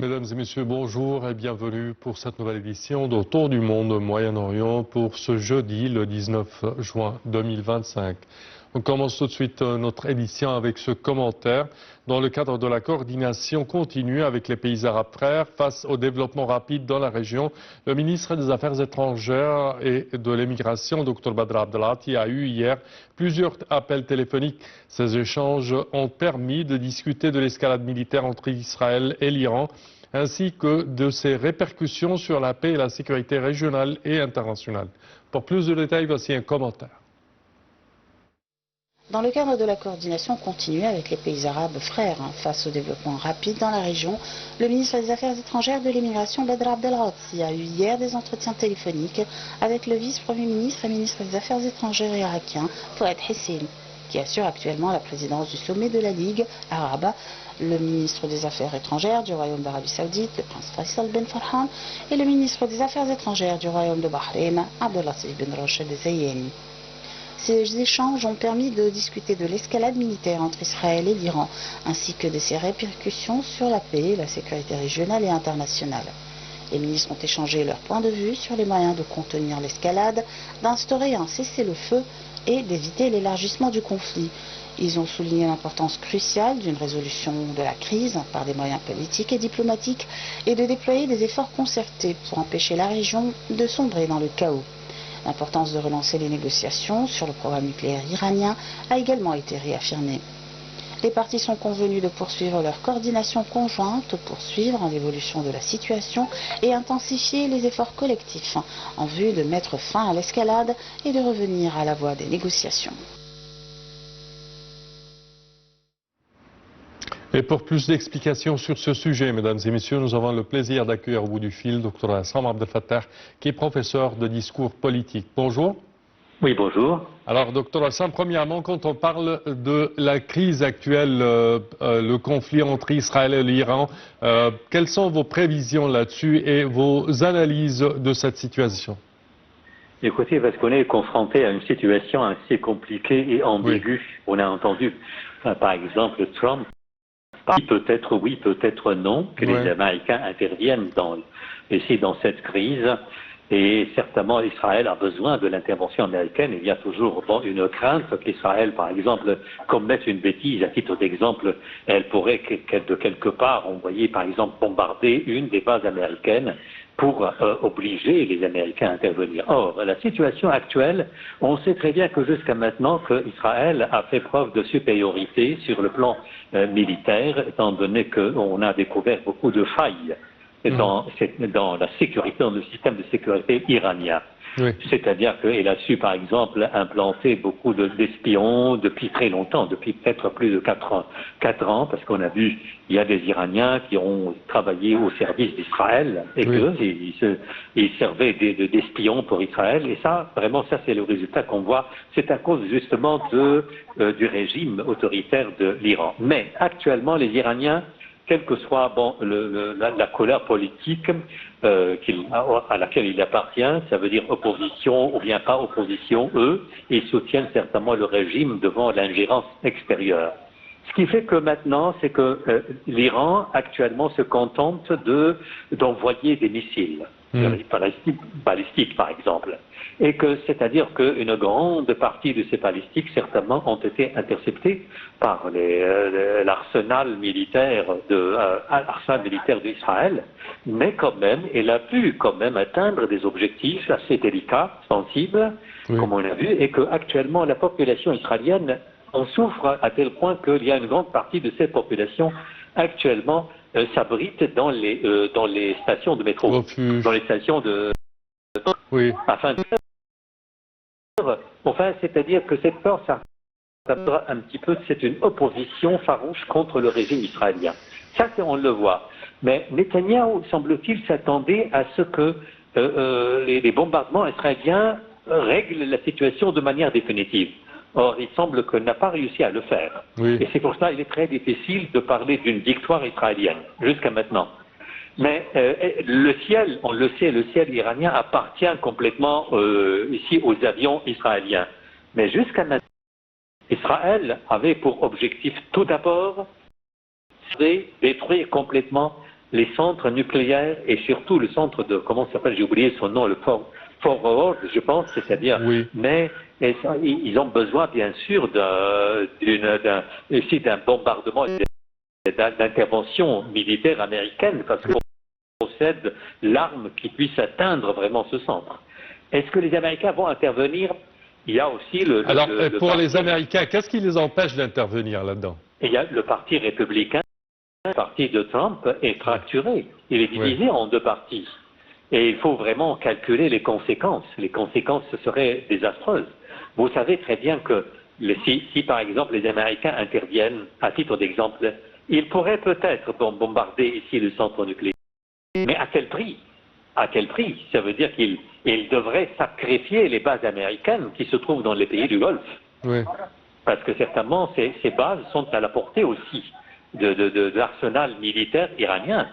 Mesdames et messieurs, bonjour et bienvenue pour cette nouvelle édition d'Autour du monde Moyen-Orient pour ce jeudi, le 19 juin 2025. On commence tout de suite notre édition avec ce commentaire. Dans le cadre de la coordination continue avec les pays arabes frères face au développement rapide dans la région, le ministre des Affaires étrangères et de l'émigration, Dr Badr Abdelati, a eu hier plusieurs appels téléphoniques. Ces échanges ont permis de discuter de l'escalade militaire entre Israël et l'Iran, ainsi que de ses répercussions sur la paix et la sécurité régionale et internationale. Pour plus de détails, voici un commentaire. Dans le cadre de la coordination continue avec les pays arabes frères face au développement rapide dans la région, le ministre des Affaires étrangères de l'immigration Badr Abdelati a eu hier des entretiens téléphoniques avec le vice-premier ministre et ministre des Affaires étrangères irakien Fouad Hissine, qui assure actuellement la présidence du sommet de la Ligue arabe, le ministre des Affaires étrangères du Royaume d'Arabie Saoudite, le prince Faisal Ben Farhan, et le ministre des Affaires étrangères du Royaume de Bahreïn, Abdelatif Ben Rachid Zayeni. Ces échanges ont permis de discuter de l'escalade militaire entre Israël et l'Iran, ainsi que de ses répercussions sur la paix, la sécurité régionale et internationale. Les ministres ont échangé leurs points de vue sur les moyens de contenir l'escalade, d'instaurer un cessez-le-feu et d'éviter l'élargissement du conflit. Ils ont souligné l'importance cruciale d'une résolution de la crise par des moyens politiques et diplomatiques et de déployer des efforts concertés pour empêcher la région de sombrer dans le chaos. L'importance de relancer les négociations sur le programme nucléaire iranien a également été réaffirmée. Les parties sont convenues de poursuivre leur coordination conjointe pour suivre l'évolution de la situation et intensifier les efforts collectifs en vue de mettre fin à l'escalade et de revenir à la voie des négociations. Et pour plus d'explications sur ce sujet, mesdames et messieurs, nous avons le plaisir d'accueillir au bout du fil Dr Hassam Abdel Fattah, qui est professeur de discours politique. Bonjour. Oui, bonjour. Alors, Dr Hassam, premièrement, quand on parle de la crise actuelle, le conflit entre Israël et l'Iran, quelles sont vos prévisions là-dessus et vos analyses de cette situation? Écoutez, parce qu'on est confronté à une situation assez compliquée et ambiguë. Oui. On a entendu, par exemple, Trump. Peut-être oui, peut-être non, que les Américains interviennent ici dans cette crise. Et certainement, Israël a besoin de l'intervention américaine. Il y a toujours une crainte qu'Israël, par exemple, commette une bêtise. À titre d'exemple, elle pourrait de quelque part envoyer, par exemple, bombarder une des bases américaines pour obliger les Américains à intervenir. Or, la situation actuelle, on sait très bien que jusqu'à maintenant, qu'Israël a fait preuve de supériorité sur le plan militaire, étant donné qu'on a découvert beaucoup de failles dans la sécurité, dans le système de sécurité iranien. Oui. C'est-à-dire qu'elle a su, par exemple, implanter beaucoup d'espions depuis très longtemps, depuis peut-être plus de 4 ans, parce qu'on a vu, il y a des Iraniens qui ont travaillé au service d'Israël et qu'ils servaient d'espions pour Israël. Et ça, vraiment, ça c'est le résultat qu'on voit. C'est à cause justement du régime autoritaire de l'Iran. Mais actuellement, les Iraniens, quelle que soit la couleur politique à laquelle il appartient, ça veut dire opposition ou bien pas opposition, eux, ils soutiennent certainement le régime devant l'ingérence extérieure. Ce qui fait que maintenant, c'est que l'Iran actuellement se contente d'envoyer des missiles balistiques, par exemple. Et que, c'est-à-dire qu'une grande partie de ces balistiques, certainement, ont été interceptées par l'arsenal militaire d'Israël, mais quand même, elle a pu quand même atteindre des objectifs assez délicats, sensibles, comme on a vu, et qu'actuellement, la population israélienne en souffre à tel point qu'il y a une grande partie de cette population actuellement s'abrite dans les stations de métro, dans les stations de... Enfin, c'est-à-dire que cette peur, ça un petit peu, c'est une opposition farouche contre le régime israélien. Ça, on le voit. Mais Netanyahou, semble-t-il, s'attendait à ce que les bombardements israéliens règlent la situation de manière définitive. Or, il semble qu'il n'a pas réussi à le faire. Oui. Et c'est pour ça qu'il est très difficile de parler d'une victoire israélienne, jusqu'à maintenant. Mais le ciel, on le sait, le ciel iranien appartient complètement ici aux avions israéliens. Mais jusqu'à maintenant, Israël avait pour objectif tout d'abord de détruire complètement les centres nucléaires et surtout le centre de, comment ça s'appelle, j'ai oublié son nom, le Fort Howard, je pense, c'est-à-dire, Oui. mais ils ont besoin bien sûr d'un bombardement, d'intervention militaire américaine, parce qu'on possède l'arme qui puisse atteindre vraiment ce centre. Est-ce que les Américains vont intervenir? Il y a aussi Alors, pour les Américains, qu'est-ce qui les empêche d'intervenir là-dedans? Il y a le parti républicain, le parti de Trump est fracturé. Il est divisé en deux parties. Et il faut vraiment calculer les conséquences. Les conséquences seraient désastreuses. Vous savez très bien que si par exemple les Américains interviennent, à titre d'exemple, ils pourraient peut-être bombarder ici le centre nucléaire. Mais à quel prix? À quel prix? Ça veut dire qu'ils devraient sacrifier les bases américaines qui se trouvent dans les pays du Golfe. Oui. Parce que certainement, ces bases sont à la portée aussi de l'arsenal militaire iranien.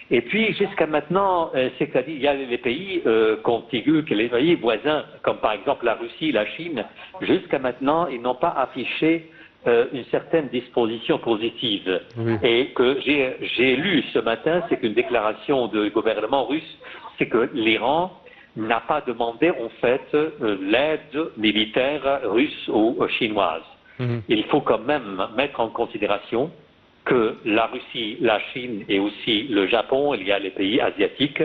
Et puis, jusqu'à maintenant, c'est-à-dire, il y a les pays contigus, les pays voisins, comme par exemple la Russie, la Chine. Jusqu'à maintenant, ils n'ont pas affiché une certaine disposition positive. Oui. Et que j'ai lu ce matin, c'est qu'une déclaration du gouvernement russe, c'est que l'Iran n'a pas demandé en fait l'aide militaire russe ou chinoise. Il faut quand même mettre en considération que la Russie, la Chine et aussi le Japon, il y a les pays asiatiques,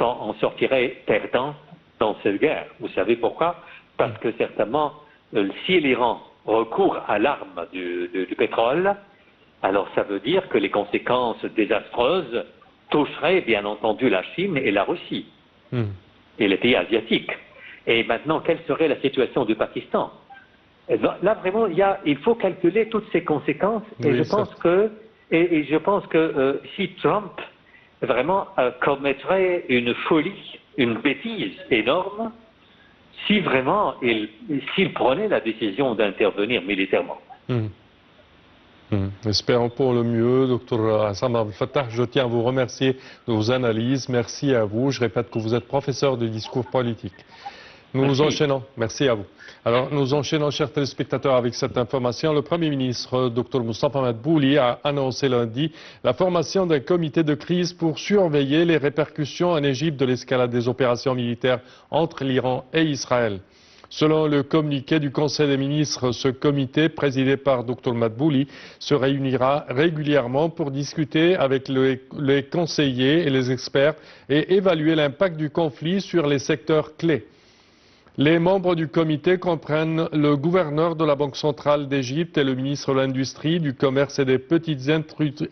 en sortiraient perdants dans cette guerre. Vous savez pourquoi? Parce que certainement, si l'Iran recourt à l'arme du pétrole, alors ça veut dire que les conséquences désastreuses toucheraient bien entendu la Chine et la Russie et les pays asiatiques. Et maintenant, quelle serait la situation du Pakistan? Là, vraiment, il faut calculer toutes ces conséquences. Et je pense que si Trump vraiment commettrait une folie, une bêtise énorme, si vraiment s'il prenait la décision d'intervenir militairement. Espérons pour le mieux, Dr Hassam Abdel Fattah. Je tiens à vous remercier de vos analyses. Merci à vous. Je répète que vous êtes professeur de discours politique. Nous enchaînons. Merci à vous. Alors, nous enchaînons, chers téléspectateurs, avec cette information. Le Premier ministre, Dr Moustapha Madbouli, a annoncé lundi la formation d'un comité de crise pour surveiller les répercussions en Égypte de l'escalade des opérations militaires entre l'Iran et Israël. Selon le communiqué du Conseil des ministres, ce comité, présidé par Dr Madbouli, se réunira régulièrement pour discuter avec les conseillers et les experts et évaluer l'impact du conflit sur les secteurs clés. Les membres du comité comprennent le gouverneur de la Banque centrale d'Égypte et le ministre de l'Industrie, du Commerce et des petites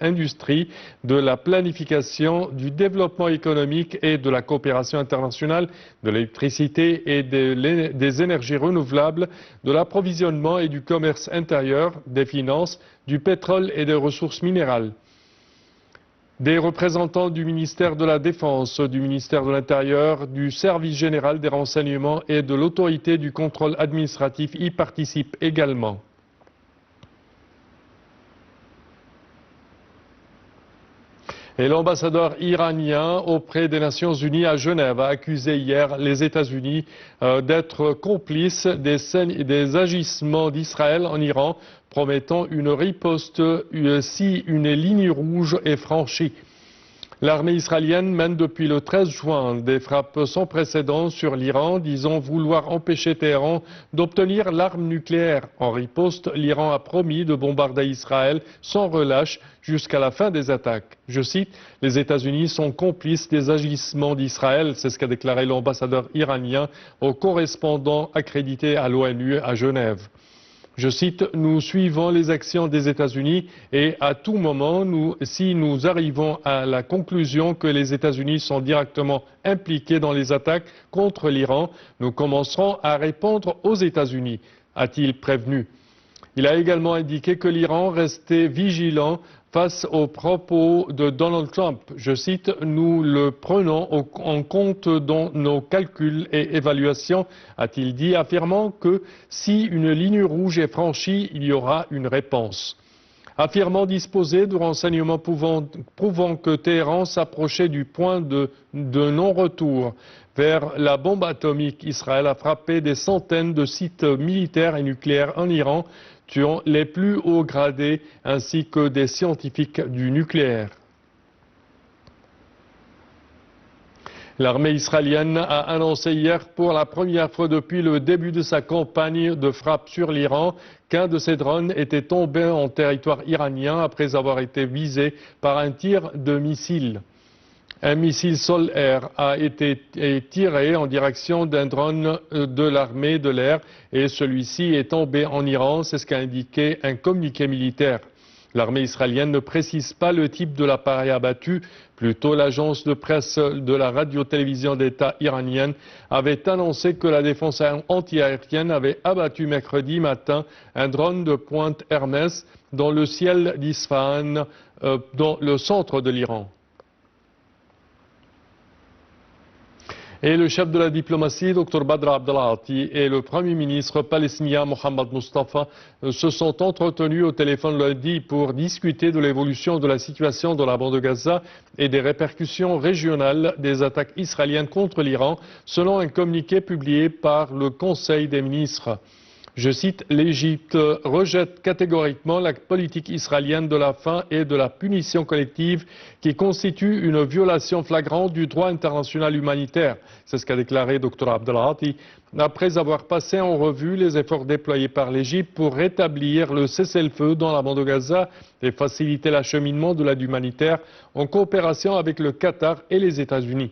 industries, de la planification, du développement économique et de la coopération internationale, de l'électricité et des énergies renouvelables, de l'approvisionnement et du commerce intérieur, des finances, du pétrole et des ressources minérales. Des représentants du ministère de la Défense, du ministère de l'Intérieur, du Service général des renseignements et de l'autorité du contrôle administratif y participent également. Et l'ambassadeur iranien auprès des Nations Unies à Genève a accusé hier les États-Unis d'être complices des agissements d'Israël en Iran, promettant une riposte si une ligne rouge est franchie. L'armée israélienne mène depuis le 13 juin des frappes sans précédent sur l'Iran, disant vouloir empêcher Téhéran d'obtenir l'arme nucléaire. En riposte, l'Iran a promis de bombarder Israël sans relâche jusqu'à la fin des attaques. Je cite, « Les États-Unis sont complices des agissements d'Israël », c'est ce qu'a déclaré l'ambassadeur iranien au correspondant accrédité à l'ONU à Genève. Je cite, « Nous suivons les actions des États-Unis et à tout moment, si nous arrivons à la conclusion que les États-Unis sont directement impliqués dans les attaques contre l'Iran, nous commencerons à répondre aux États-Unis », a-t-il prévenu. Il a également indiqué que l'Iran restait vigilant face aux propos de Donald Trump. Je cite, « Nous le prenons en compte dans nos calculs et évaluations », a-t-il dit, affirmant que si une ligne rouge est franchie, il y aura une réponse. Affirmant disposer de renseignements prouvant que Téhéran s'approchait du point de non-retour vers la bombe atomique, Israël a frappé des centaines de sites militaires et nucléaires en Iran, tuant les plus hauts gradés ainsi que des scientifiques du nucléaire. L'armée israélienne a annoncé hier pour la première fois depuis le début de sa campagne de frappe sur l'Iran qu'un de ses drones était tombé en territoire iranien après avoir été visé par un tir de missile. Un missile sol-air a été tiré en direction d'un drone de l'armée de l'air et celui-ci est tombé en Iran, c'est ce qu'a indiqué un communiqué militaire. L'armée israélienne ne précise pas le type de l'appareil abattu. Plus tôt, l'agence de presse de la radio-télévision d'État iranienne avait annoncé que la défense antiaérienne avait abattu mercredi matin un drone de pointe Hermès dans le ciel d'Isfahan, dans le centre de l'Iran. Et le chef de la diplomatie, Dr Badr Abdelghati, et le Premier ministre palestinien Mohamed Mustafa se sont entretenus au téléphone lundi pour discuter de l'évolution de la situation dans la bande de Gaza et des répercussions régionales des attaques israéliennes contre l'Iran, selon un communiqué publié par le Conseil des ministres. Je cite, l'Égypte rejette catégoriquement la politique israélienne de la faim et de la punition collective qui constitue une violation flagrante du droit international humanitaire. C'est ce qu'a déclaré Dr Abdelghati après avoir passé en revue les efforts déployés par l'Égypte pour rétablir le cessez-le-feu dans la bande de Gaza et faciliter l'acheminement de l'aide humanitaire en coopération avec le Qatar et les États-Unis.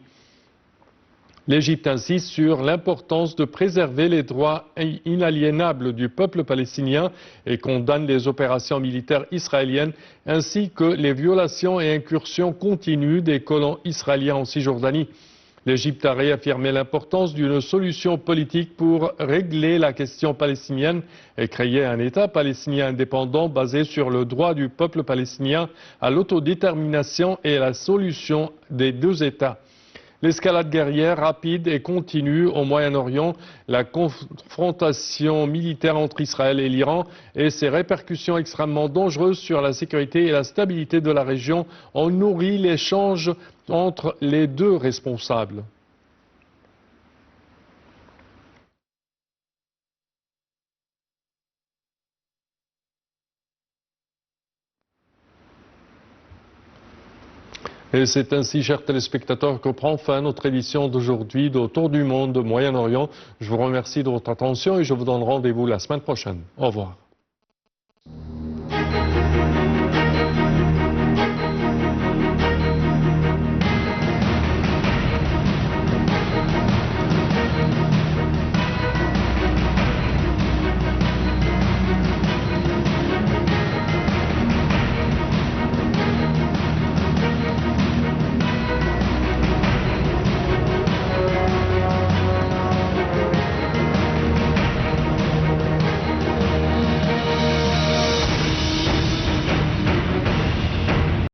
L'Égypte insiste sur l'importance de préserver les droits inaliénables du peuple palestinien et condamne les opérations militaires israéliennes ainsi que les violations et incursions continues des colons israéliens en Cisjordanie. L'Égypte a réaffirmé l'importance d'une solution politique pour régler la question palestinienne et créer un État palestinien indépendant basé sur le droit du peuple palestinien à l'autodétermination et la solution des deux États. L'escalade guerrière rapide et continue au Moyen-Orient, la confrontation militaire entre Israël et l'Iran et ses répercussions extrêmement dangereuses sur la sécurité et la stabilité de la région ont nourri l'échange entre les deux responsables. Et c'est ainsi, chers téléspectateurs, que prend fin notre édition d'aujourd'hui d'Autour du monde, Moyen-Orient. Je vous remercie de votre attention et je vous donne rendez-vous la semaine prochaine. Au revoir.